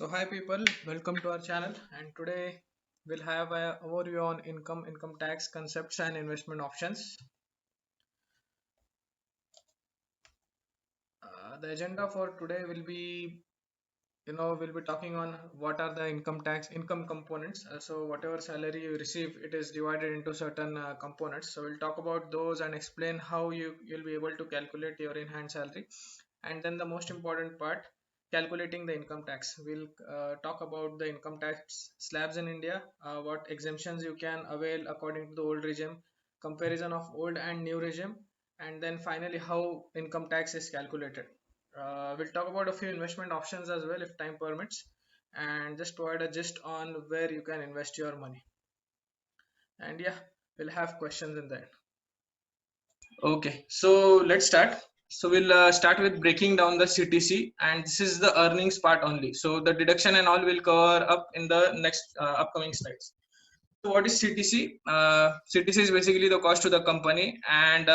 So hi people, welcome to our channel, and today we'll have an overview on income tax concepts and investment options. The agenda for today will be, we'll be talking on what are the income components. So whatever salary you receive, it is divided into certain components. So we'll talk about those and explain how you'll be able to calculate your in-hand salary. And then the most important part, calculating the income tax. We'll talk about the income tax slabs in India, what exemptions you can avail according to the old regime, comparison of old and new regime, and then finally how income tax is calculated. We'll talk about a few investment options as well if time permits, and just provide a gist on where you can invest your money. And yeah, we'll have questions in the end. Okay, so let's start. So we'll start with breaking down the CTC, and this is the earnings part only. So the deduction and all will cover up in the next upcoming slides. So what is CTC? CTC is basically the cost to the company, and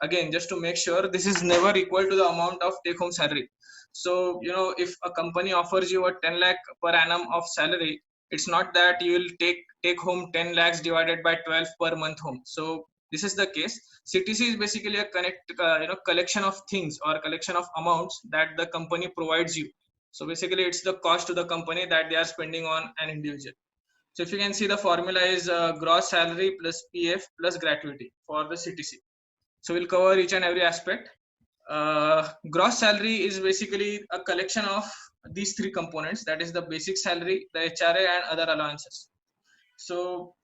again, just to make sure, this is never equal to the amount of take-home salary. So if a company offers you a 10 lakh per annum of salary, it's not that you will take home 10 lakhs divided by 12 per month home. So this is the case. CTC is basically a collection of things or collection of amounts that the company provides you. So basically, it's the cost to the company that they are spending on an individual. So if you can see, the formula is gross salary plus PF plus gratuity for the CTC. So we'll cover each and every aspect. Gross salary is basically a collection of these three components, that is the basic salary, the HRA and other allowances. So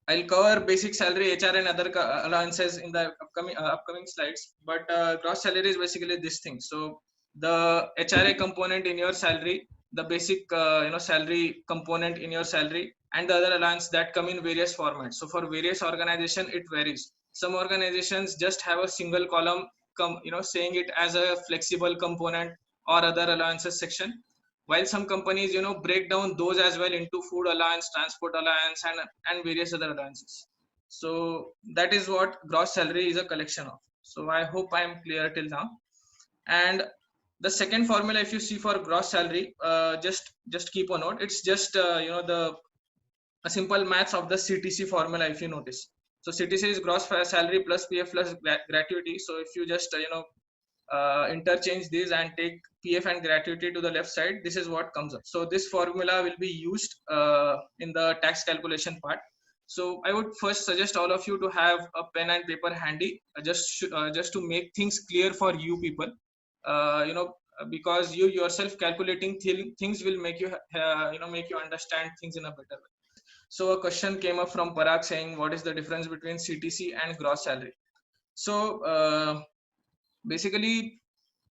I'll cover basic salary, HR and other allowances in the upcoming slides, but gross salary is basically this thing. So the HRA component in your salary, the basic salary component in your salary, and the other allowance that come in various formats. So for various organization it varies. Some organizations just have a single column saying it as a flexible component or other allowances section, while some companies break down those as well into food allowance, transport allowance, and various other allowances. So that is what gross salary is a collection of. So I hope I am clear till now. And the second formula, if you see for gross salary, just keep a note. It's just the a simple maths of the CTC formula, if you notice. So CTC is gross salary plus PF plus gratuity. So if you just interchange these and take PF and gratuity to the left side, this is what comes up. So this formula will be used in the tax calculation part. So I would first suggest all of you to have a pen and paper handy, just to make things clear for you people. Because you yourself calculating things will make you make you understand things in a better way. So a question came up from Parag saying, what is the difference between CTC and gross salary? So basically,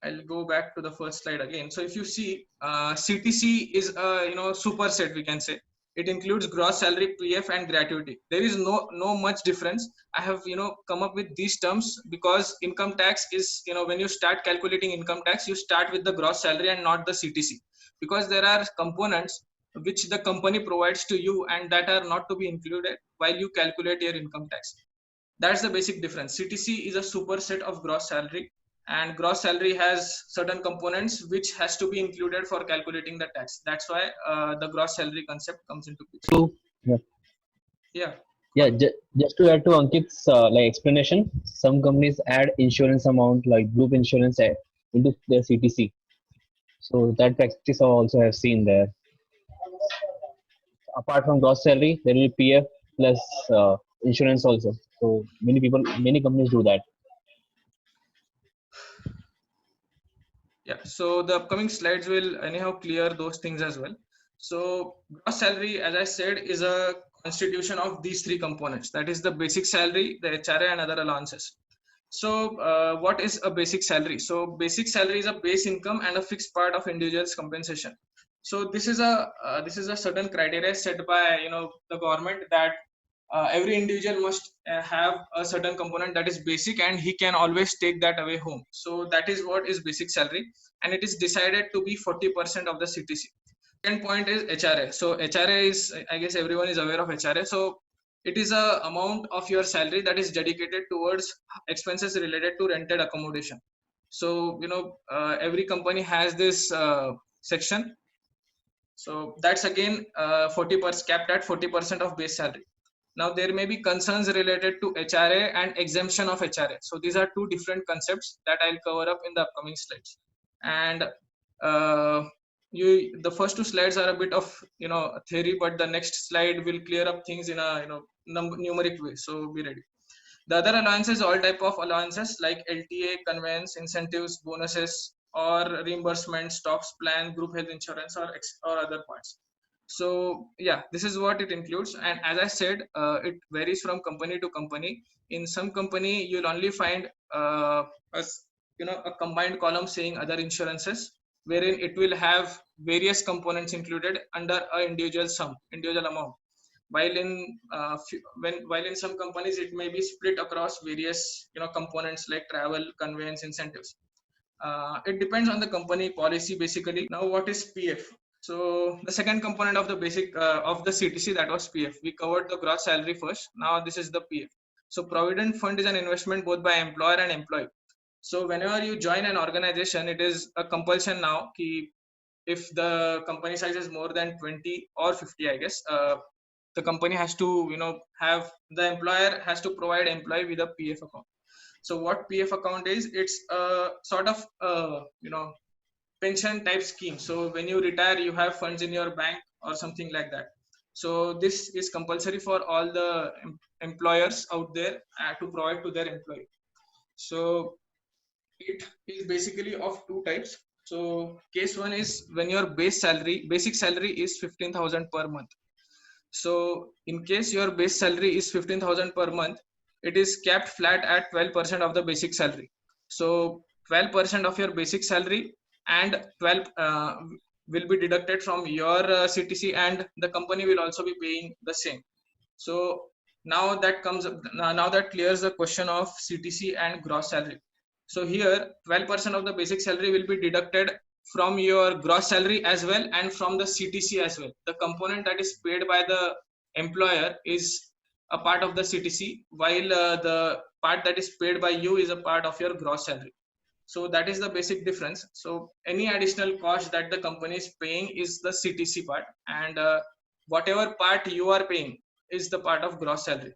I'll go back to the first slide again. So if you see, CTC is a superset, we can say. It includes gross salary, PF, and gratuity. There is no much difference. I have come up with these terms because income tax is, when you start calculating income tax, you start with the gross salary and not the CTC, because there are components which the company provides to you and that are not to be included while you calculate your income tax. That's the basic difference. CTC is a superset of gross salary, and gross salary has certain components which has to be included for calculating the tax. That's why the gross salary concept comes into picture. So yeah, Yeah. yeah. Just to add to Ankit's explanation, some companies add insurance amount like group insurance into their CTC. So that practice I also have seen there. Apart from gross salary, there will be PF plus insurance also. So many companies do that. Yeah. So the upcoming slides will anyhow clear those things as well. So gross salary, as I said, is a constitution of these three components. That is the basic salary, the HRA, and other allowances. So what is a basic salary? So basic salary is a base income and a fixed part of individual's compensation. So this is a certain criteria set by the government, that every individual must have a certain component that is basic, and he can always take that away home. So that is what is basic salary, and it is decided to be 40% of the CTC. Second point is HRA. So HRA is, I guess everyone is aware of HRA. So it is a amount of your salary that is dedicated towards expenses related to rented accommodation. So every company has this section So that's again 40% capped at 40% of base salary. Now there may be concerns related to HRA and exemption of HRA. So these are two different concepts that I'll cover up in the upcoming slides. And the first two slides are a bit of theory, but the next slide will clear up things in a numeric way. So be ready. The other allowances, all type of allowances like LTA, conveyance, incentives, bonuses, or reimbursement, stocks, plan, group health insurance, or other parts. So yeah, this is what it includes. And as I said, it varies from company to company. In some company, you'll only find a combined column saying other insurances, wherein it will have various components included under a individual amount, while in some companies it may be split across various components like travel, conveyance, incentives. It depends on the company policy basically. Now what is PF? So the second component of the basic of the CTC, that was PF. We covered the gross salary first. Now this is the PF. So Provident Fund is an investment both by employer and employee. So whenever you join an organization, it is a compulsion now ki if the company size is more than 20 or 50, I guess, the company has to have the employer has to provide employee with a PF account. So what PF account is, it's a sort of pension type scheme. So when you retire, you have funds in your bank or something like that. So this is compulsory for all the employers out there to provide to their employee. So it is basically of two types. So case one is when your basic salary is 15,000 per month. So in case your base salary is 15,000 per month, it is capped flat at 12% of the basic salary. So 12% of your basic salary and 12 will be deducted from your CTC, and the company will also be paying the same. So now that comes now that clears the question of CTC and gross salary. So here 12% of the basic salary will be deducted from your gross salary as well, and from the CTC as well. The component that is paid by the employer is a part of the CTC, while the part that is paid by you is a part of your gross salary. So that is the basic difference. So any additional cost that the company is paying is the CTC part, and whatever part you are paying is the part of gross salary.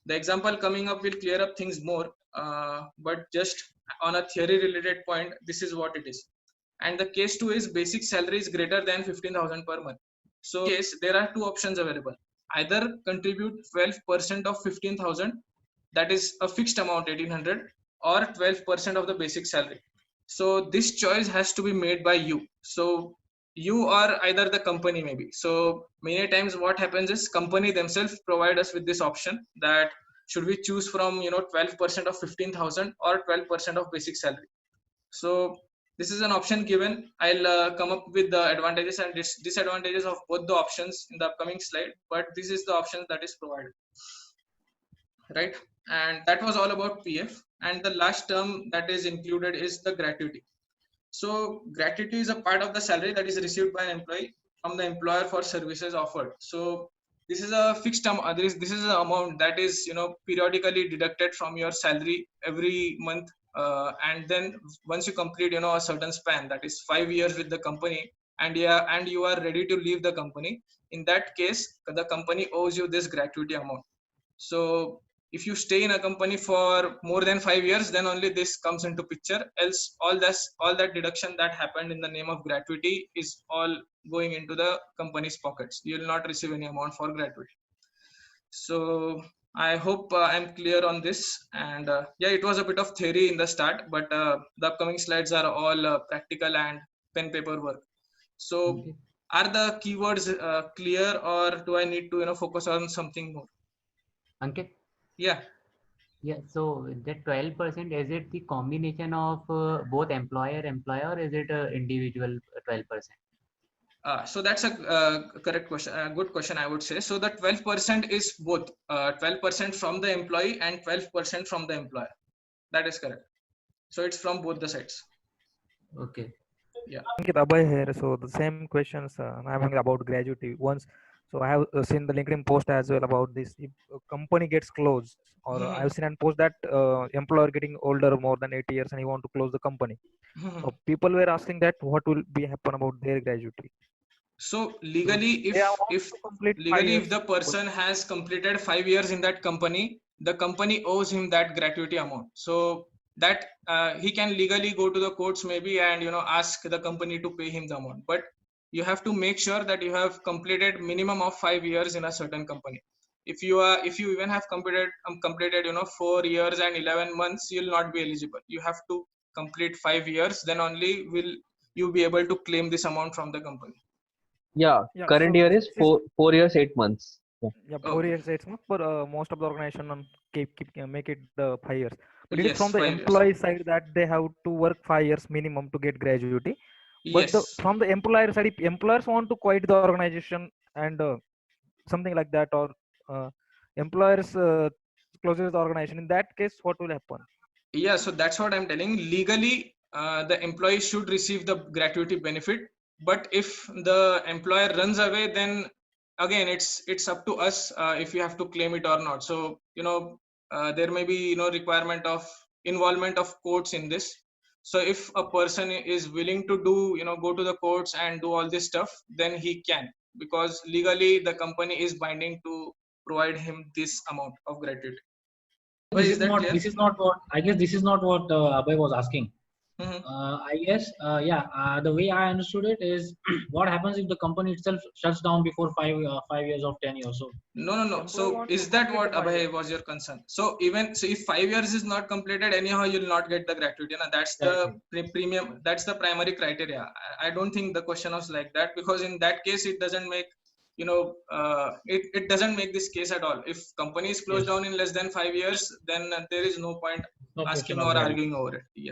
The example coming up will clear up things more, but just on a theory related point, this is what it is. And the case two is basic salary is greater than 15,000 per month. So in case there are two options available: either contribute 12% of 15,000, that is a fixed amount 1800, or 12% of the basic salary. So this choice has to be made by you. So you or either the company maybe. So many times what happens is company themselves provide us with this option that should we choose from 12% of 15,000 or 12% of basic salary. So this is an option given. I'll come up with the advantages and disadvantages of both the options in the upcoming slide, but this is the option that is provided, right? And that was all about PF. And the last term that is included is the gratuity. So gratuity is a part of the salary that is received by an employee from the employer for services offered. So this is a fixed amount. This is an amount that is periodically deducted from your salary every month, and then once you complete a certain span, that is 5 years with the company, and you are ready to leave the company. In that case, the company owes you this gratuity amount. So if you stay in a company for more than 5 years, then only this comes into picture. Else all that deduction that happened in the name of gratuity is all going into the company's pockets. You will not receive any amount for gratuity. So I hope I'm clear on this. And yeah, it was a bit of theory in the start, but the upcoming slides are all practical and pen paper work. So Okay. are the keywords clear, or do I need to focus on something more? Ankit? Yeah. Yeah, so that 12%, is it the combination of both employer, or is it a individual 12%? So that's a correct question, a good question, I would say. So the 12% is both 12% from the employee and 12% from the employer. That is correct. So it's from both the sides. Okay. Yeah. Ankit, Abhay here. So the same questions I'm having about gratuity once. So I have seen the LinkedIn post as well about this. If a company gets closed, or I've seen and post that employer getting older, more than 80 years, and he want to close the company. So people were asking that what will be happen about their gratuity. So So legally, They are want if to complete 5 legally if years. the person has completed 5 years in that company, the company owes him that gratuity amount. So that he can legally go to the courts maybe and ask the company to pay him the amount. But you have to make sure that you have completed minimum of 5 years in a certain company. If you even have completed 4 years and 11 months, you'll not be eligible. You have to complete 5 years, then only will you be able to claim this amount from the company. Yeah, Yeah, current so year is this is 4 years 8 months. Yeah. yeah, Oh, 4 years, 8 months, but most of the organization keep make it 5 years. But it is from yes, the 5 years. employee side that they have to work 5 years minimum to get gratuity. But Yes. from the employer side, if employers want to quit the organization and something like that, or uh, employers closes the organization, in that case, what will happen? Yeah, so that's what I'm telling. Legally, the employee should receive the gratuity benefit. But if the employer runs away, then again it's up to us if you have to claim it or not. So there may be requirement of involvement of courts in this. So if a person is willing to do go to the courts and do all this stuff, then he can, because legally the company is binding to provide him this amount of gratuity. Why, This is is that not. clear? This is not what I guess. This is not what Abhay was asking. Hmm. I guess, yeah. The way I understood it is, what happens if the company itself shuts down before 5 years of tenure? So No, no, no. Employer So want to is that complete the what, 5 years. Abhay, was your concern? So even so, if 5 years is not completed, anyhow you'll not get the gratuity. Na? That's the exactly. premium. That's the primary criteria. I don't think the question was like that, because in that case it doesn't make it doesn't make this case at all. If company is closed Yes. down in less than 5 years, then there is no point No question asking of or gratitude. arguing over it. Yes.